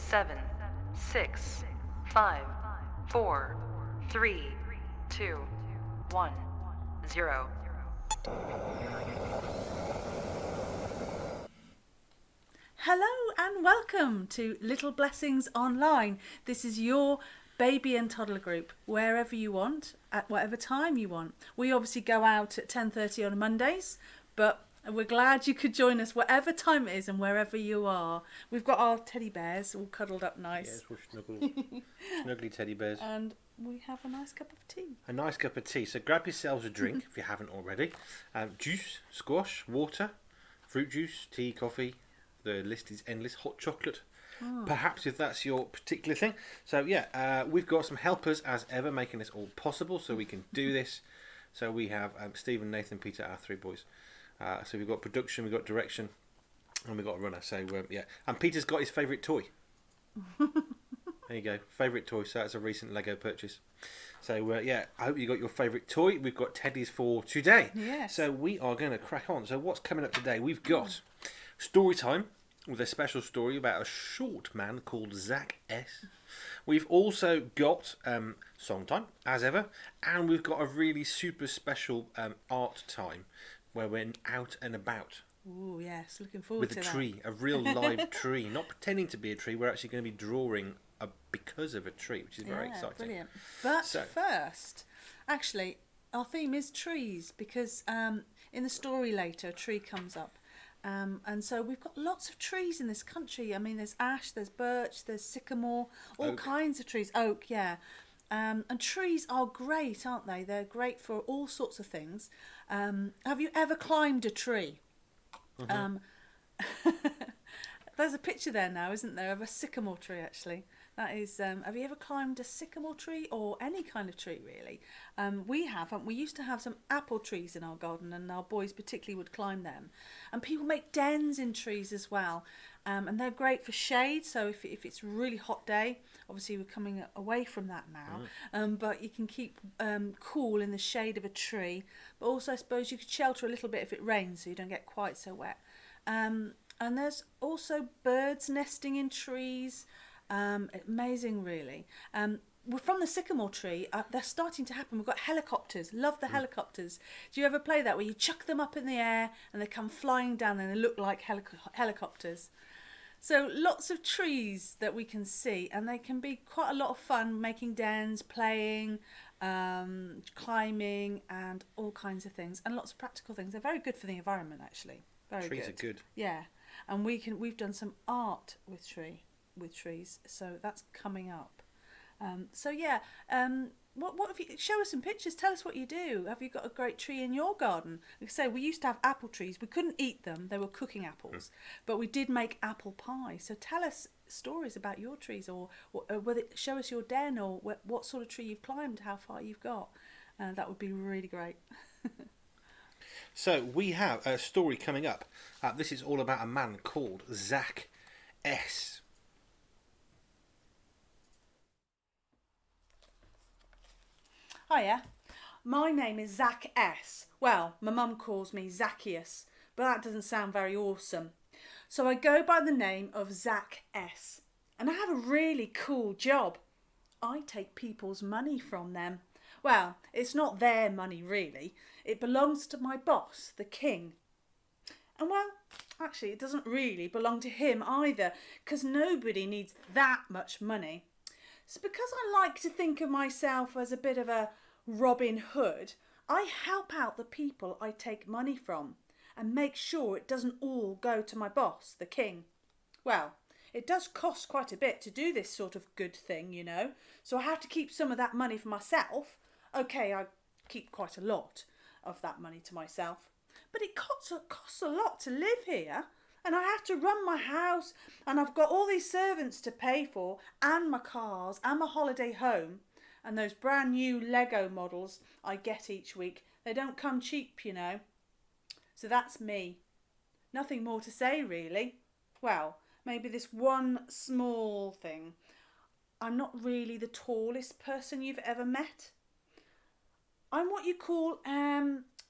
7, 6, 5, 4, 3, 2, 1, 0. Hello and welcome to Little Blessings Online. This is your baby and toddler group, wherever you want, at whatever time you want. We obviously go out at 10:30 on Mondays, but we're glad you could join us whatever time it is and wherever you are. We've got our teddy bears all cuddled up nice. Yes, we're snuggly teddy bears. And we have a nice cup of tea. A nice cup of tea. So grab yourselves a drink if you haven't already. Juice, squash, water, fruit juice, tea, coffee. The list is endless. Hot chocolate, perhaps, if that's your particular thing. So yeah, we've got some helpers as ever making this all possible so we can do this. So we have Stephen, Nathan, Peter, our three boys. So we've got production, we've got direction, and we've got a runner. So yeah, and Peter's got his favourite toy. There you go, favourite toy. So that's a recent Lego purchase. So yeah, I hope you got your favourite toy. We've got teddies for today. Yes. So we are going to crack on. So what's coming up today? We've got story time with a special story about a short man called Zach S. We've also got song time, as ever, and we've got a really super special art time where we're out and about. Ooh, yes, looking forward with to a that. tree, a real live tree, not pretending to be a tree. We're actually going to be drawing because of a tree, which is very exciting. Brilliant. But So- first, actually, our theme is trees because in the story later, a tree comes up. And so we've got lots of trees in this country. I mean, there's ash, there's birch, there's sycamore, all Oak. kinds of trees. Oak, yeah. And trees are great, aren't they? They're great for all sorts of things. Have you ever climbed a tree? There's a picture there now, isn't there, of a sycamore tree, actually. That is, have you ever climbed a sycamore tree or any kind of tree, really? We haven't. We used to have some apple trees in our garden, and our boys particularly would climb them. And people make dens in trees as well. And they're great for shade, so if it's a really hot day, obviously we're coming away from that now, but you can keep cool in the shade of a tree. But also, I suppose you could shelter a little bit if it rains, so you don't get quite so wet. And there's also birds nesting in trees. Amazing, really. We're from the sycamore tree. They're starting to happen. We've got helicopters. Love the helicopters. Do you ever play that where you chuck them up in the air and they come flying down and they look like helicopters? So lots of trees that we can see, and they can be quite a lot of fun making dens, playing, climbing, and all kinds of things, and lots of practical things. They're very good for the environment, actually. Very Trees good. are good. Yeah, and we've done some art with trees, so that's coming up. So yeah, what have you? Show us some pictures. Tell us what you do. Have you got a great tree in your garden? Like I say, we used to have apple trees. We couldn't eat them; they were cooking apples. But we did make apple pie. So tell us stories about your trees, or whether show us your den, or what sort of tree you've climbed, how far you've got. That would be really great. So we have a story coming up. This is all about a man called Zach S. Hiya, my name is Zach S. Well, my mum calls me Zacchaeus, but that doesn't sound very awesome. So I go by the name of Zach S. And I have a really cool job. I take people's money from them. Well, it's not their money really. It belongs to my boss, the king. And well, actually it doesn't really belong to him either, because nobody needs that much money. So because I like to think of myself as a bit of a Robin Hood, I help out the people I take money from and make sure it doesn't all go to my boss, the king. Well, it does cost quite a bit to do this sort of good thing, you know, so I have to keep some of that money for myself. Okay, I keep quite a lot of that money to myself, but it costs a lot to live here. And I have to run my house, and I've got all these servants to pay for, and my cars, and my holiday home, and those brand new Lego models I get each week. They don't come cheap, you know. So that's me. Nothing more to say, really. Well, maybe this one small thing. I'm not really the tallest person you've ever met. I'm what you call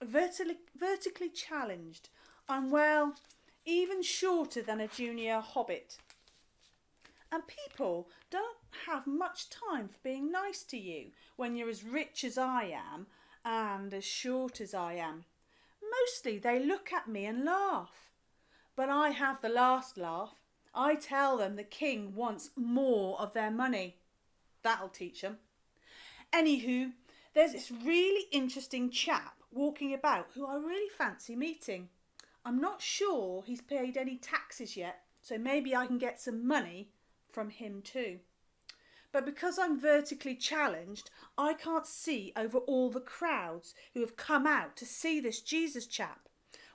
vertically challenged. I'm, well, even shorter than a junior hobbit. And people don't have much time for being nice to you when you're as rich as I am and as short as I am. Mostly they look at me and laugh. But I have the last laugh. I tell them the king wants more of their money. That'll teach them. Anywho, there's this really interesting chap walking about who I really fancy meeting. I'm not sure he's paid any taxes yet, so maybe I can get some money from him too. But because I'm vertically challenged, I can't see over all the crowds who have come out to see this Jesus chap.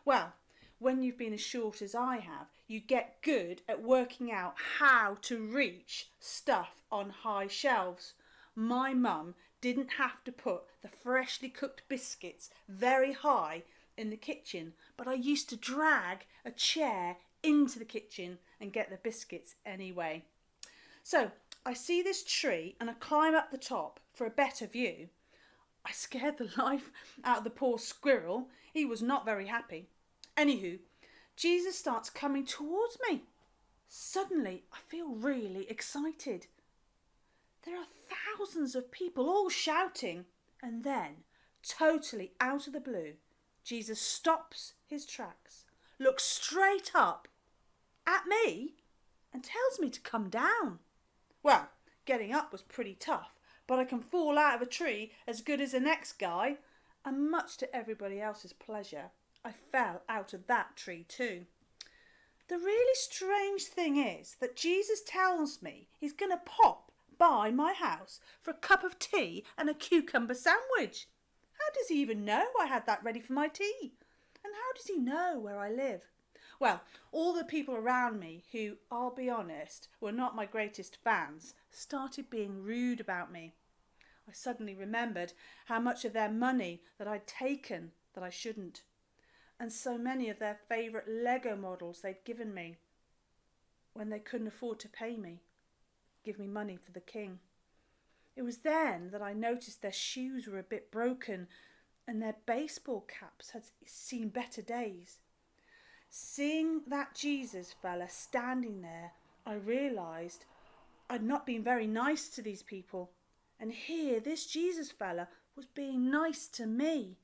Well, when you've been as short as I have, you get good at working out how to reach stuff on high shelves. My mum didn't have to put the freshly cooked biscuits very high in the kitchen, but I used to drag a chair into the kitchen and get the biscuits anyway. So I see this tree and I climb up the top for a better view. I scared the life out of the poor squirrel. He was not very happy. Anywho, Jesus starts coming towards me. Suddenly I feel really excited. There are thousands of people all shouting, and then, totally out of the blue, Jesus stops his tracks, looks straight up at me and tells me to come down. Well, getting up was pretty tough, but I can fall out of a tree as good as the next guy, and much to everybody else's pleasure, I fell out of that tree too. The really strange thing is that Jesus tells me he's going to pop by my house for a cup of tea and a cucumber sandwich. How does he even know I had that ready for my tea? And how does he know where I live? Well, all the people around me who, I'll be honest, were not my greatest fans, started being rude about me. I suddenly remembered how much of their money that I'd taken that I shouldn't, and so many of their favourite Lego models they'd given me when they couldn't afford to pay me, give me money for the king. It was then that I noticed their shoes were a bit broken and their baseball caps had seen better days. Seeing that Jesus fella standing there, I realised I'd not been very nice to these people, and here this Jesus fella was being nice to me.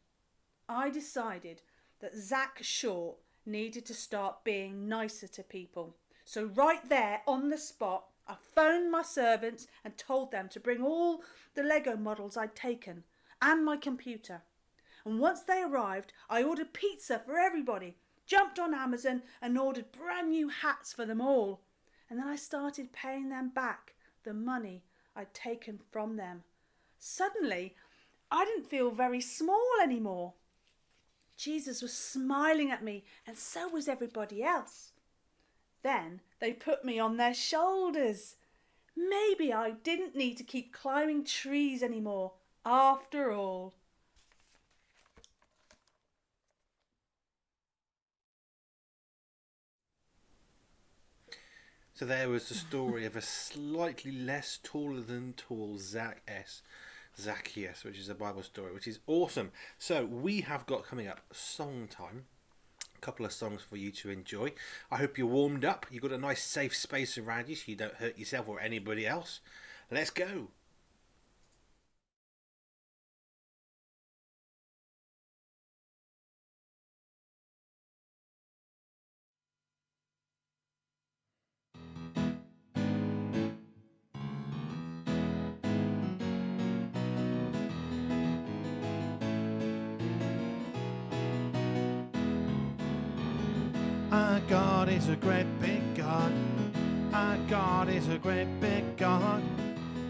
I decided that Zach Short needed to start being nicer to people. So right there on the spot, I phoned my servants and told them to bring all the Lego models I'd taken and my computer. And once they arrived, I ordered pizza for everybody, jumped on Amazon and ordered brand new hats for them all. And then I started paying them back the money I'd taken from them. Suddenly, I didn't feel very small anymore. Jesus was smiling at me, and so was everybody else. Then they put me on their shoulders. Maybe I didn't need to keep climbing trees anymore after all. So there was the story of a slightly less taller than tall Zacchaeus, which is a Bible story, which is awesome. So we have got coming up song time. A couple of songs for you to enjoy. I hope you're warmed up. You've got a nice safe space around you so you don't hurt yourself or anybody else. Let's go. Our God is a great big God. Our God is a great big God.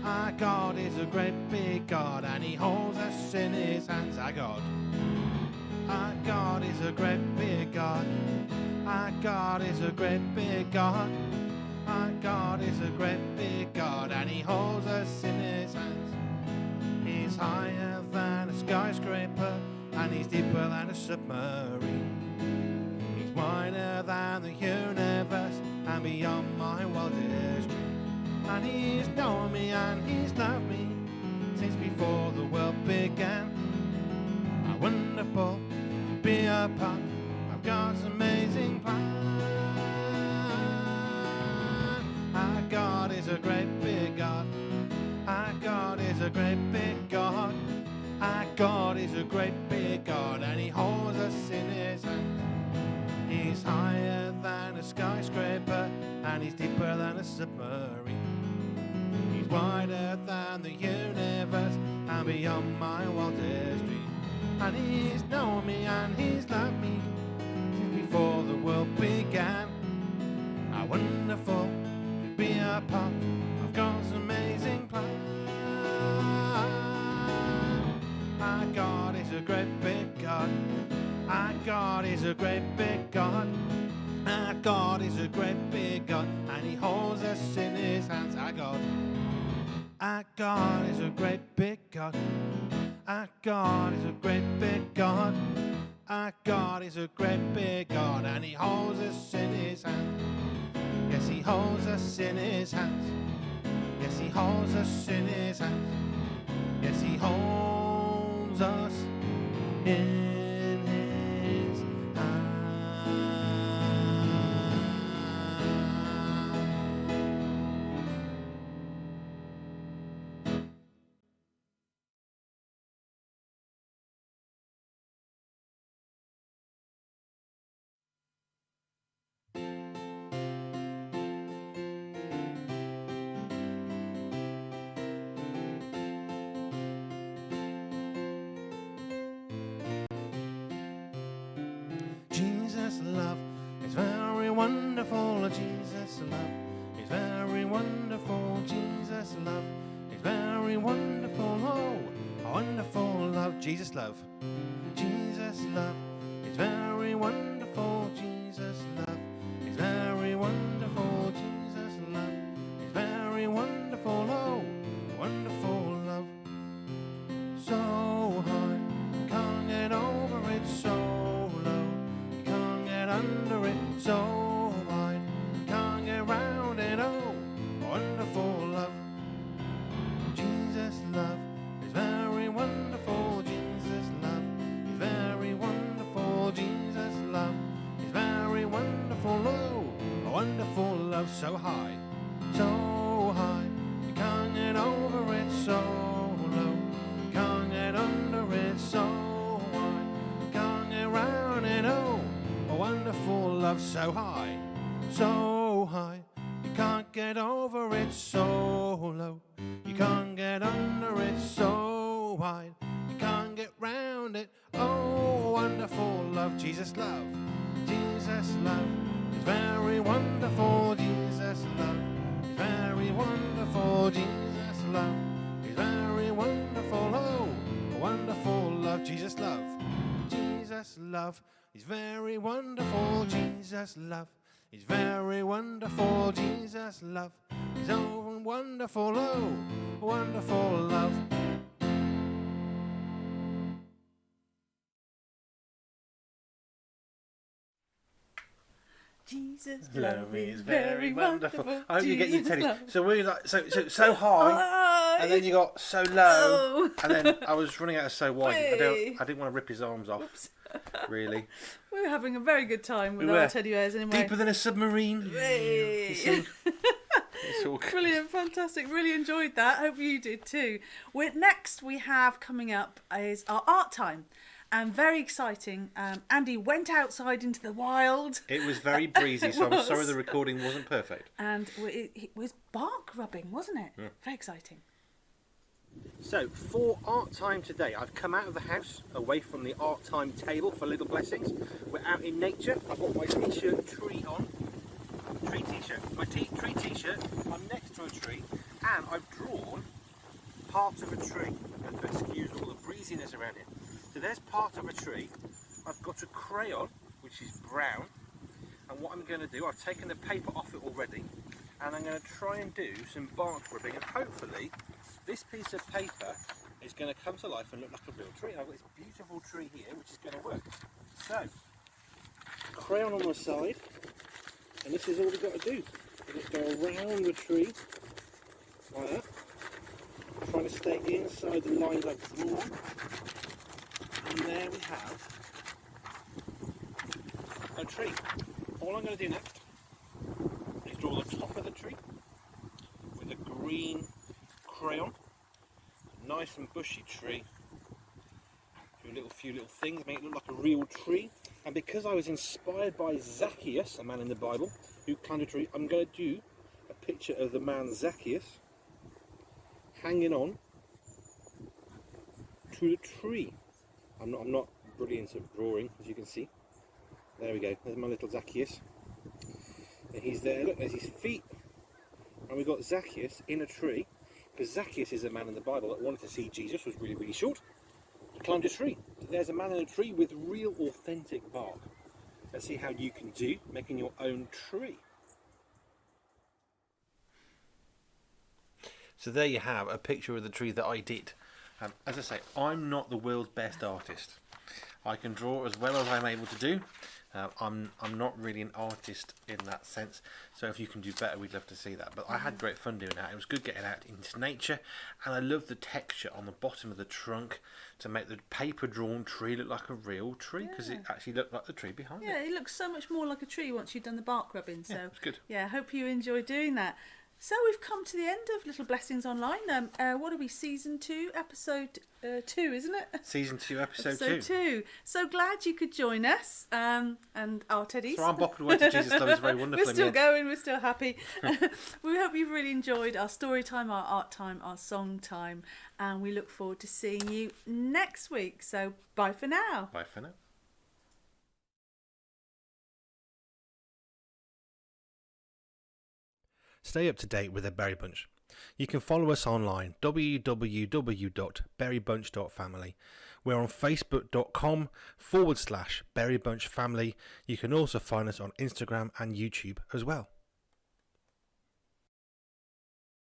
Our God is a great big God, and He holds us in His hands. Our God. Our God is a great big God. Our God is a great big God. Our God is a great big God, and He holds us in His hands. He's higher than a skyscraper, and He's deeper than a submarine. He's wider than the universe, and beyond my wildest dreams. And He's known me and He's loved me since before the world began. How wonderful to be a part of God's amazing plan. Our God is a great big God. Our God is a great big God, and He holds us in His hands. He's higher than a skyscraper, and He's deeper than a submarine. He's wider than the universe, and beyond my wildest dream. And He's known me, and He's loved me since before the world began. How wonderful to be a part of God's amazing plan. Our God is a great big God. Our God is a great big God. Our God is a great big God, and He holds us in His hands. Our God is a great big God. Our God is a great big God. Our God is a great big God, and He holds us in His hands. Yes, He holds us in His hands. Yes, He holds us in His hands. Yes, He holds us in His hands. Jesus' love is very wonderful. Jesus' love is very wonderful. Jesus' love is very wonderful. Oh, a wonderful love. Jesus' love. Jesus' love is very wonderful. Jesus' love is very wonderful. Jesus' love is very wonderful. Oh, wonderful love. So high, can't get over it. So low, can't get under it. So wide, can't get round it. Oh, wonderful love. Jesus' love is very wonderful. Jesus' love is very wonderful. Jesus' love is very wonderful. Oh, a wonderful love. So high, you can't get over it. So low, can't get under it. So wide, can't get round it. Oh, a wonderful love. So high, you can't get over it. So low, you can't get under it. So wide, you can't get round it. Oh, wonderful love. Jesus' love. Jesus' love is very wonderful. Jesus' love is very wonderful. Jesus' love is very wonderful. Oh, a wonderful love. Jesus' love. Jesus' love is very wonderful. Jesus' love is very wonderful. Jesus' love is oh wonderful. Oh, wonderful love. Jesus' Love is very wonderful. I hope you get your Jesus' teddies. love. So we like so high, and then you got so low, and then I was running out of so wide. I didn't want to rip his arms off. Oops. Really, We were having a very good time with We our were. teddy bears anyway. deeper than a submarine. Hey. It's all good. Brilliant, fantastic. Really enjoyed that. Hope you did too. Next we have coming up is our art time. And very exciting. Andy went outside into the wild. It was very breezy, so I'm was. sorry the recording wasn't perfect. And it was bark rubbing, wasn't it? Yeah. Very exciting. So, for art time today, I've come out of the house, away from the art time table for Little Blessings. We're out in nature. I've got my t-shirt tree on. Tree t-shirt. My tree t-shirt. I'm next to a tree, and I've drawn part of a tree. To excuse all the breeziness around it. So there's part of a tree. I've got a crayon, which is brown. And what I'm going to do, I've taken the paper off it already, and I'm going to try and do some bark rubbing, and hopefully this piece of paper is going to come to life and look like a real tree. I've got this beautiful tree here, which is going to work. So, crayon on my side, and this is all we've got to do. We just go around the tree, like that, trying to stay inside the lines I've drawn. And there we have a tree. All I'm going to do next is draw the top of the tree with a green crayon. nice and bushy tree. A few little things, make it look like a real tree. And because I was inspired by Zacchaeus, a man in the Bible, who climbed a tree, I'm going to do a picture of the man Zacchaeus hanging on to the tree. I'm not brilliant at drawing, as you can see. There we go, there's my little Zacchaeus. And he's there, look, there's his feet. And we've got Zacchaeus in a tree, because Zacchaeus is a man in the Bible that wanted to see Jesus, was really, really short. He climbed a tree. So there's a man in a tree with real authentic bark. Let's see how you can do making your own tree. So there you have a picture of the tree that I did. As I say, I'm not the world's best artist. I can draw as well as I'm able to do. I'm not really an artist in that sense, so if you can do better, we'd love to see that. But I had great fun doing that. It was good getting out into nature, and I love the texture on the bottom of the trunk to make the paper drawn tree look like a real tree, because it actually looked like the tree behind it. Yeah, it looks so much more like a tree once you've done the bark rubbing. So yeah, it's good. Yeah, I hope you enjoy doing that. So we've come to the end of Little Blessings Online. What are we, season 2, episode 2, isn't it? Season 2, episode 2. So glad you could join us, and our teddies. So I'm bopping away to Jesus Love is very wonderful. We're still going, we're still happy. We hope you've really enjoyed our story time, our art time, our song time, and we look forward to seeing you next week. So bye for now. Bye for now. Stay up to date with the BerryBunch. You can follow us online, www.berrybunch.family. We're on facebook.com/BerryBunchFamily. You can also find us on Instagram and YouTube as well.